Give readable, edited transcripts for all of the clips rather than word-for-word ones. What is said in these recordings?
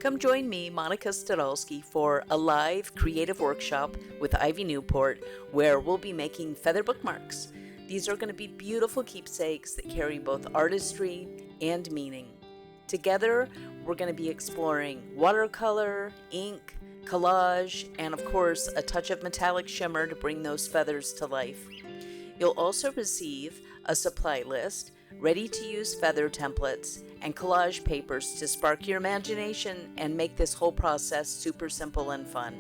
Come join me, Monica Stadolski, for a live creative workshop with Ivy Newport where we'll be making feather bookmarks. These are going to be beautiful keepsakes that carry both artistry and meaning. Together, we're going to be exploring watercolor, ink, collage, and of course, a touch of metallic shimmer to bring those feathers to life. You'll also receive a supply list, ready-to-use feather templates, and collage papers to spark your imagination and make this whole process super simple and fun.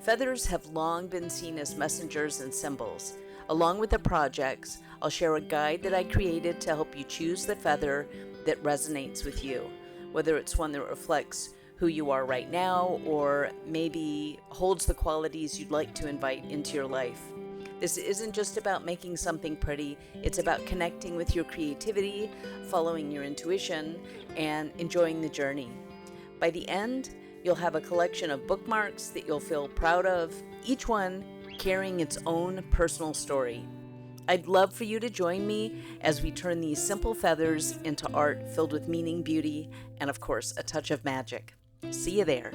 Feathers have long been seen as messengers and symbols. Along with the projects, I'll share a guide that I created to help you choose the feather that resonates with you, whether it's one that reflects who you are right now or maybe holds the qualities you'd like to invite into your life. This isn't just about making something pretty, it's about connecting with your creativity, following your intuition, and enjoying the journey. By the end, you'll have a collection of bookmarks that you'll feel proud of, each one carrying its own personal story. I'd love for you to join me as we turn these simple feathers into art filled with meaning, beauty, and of course, a touch of magic. See you there.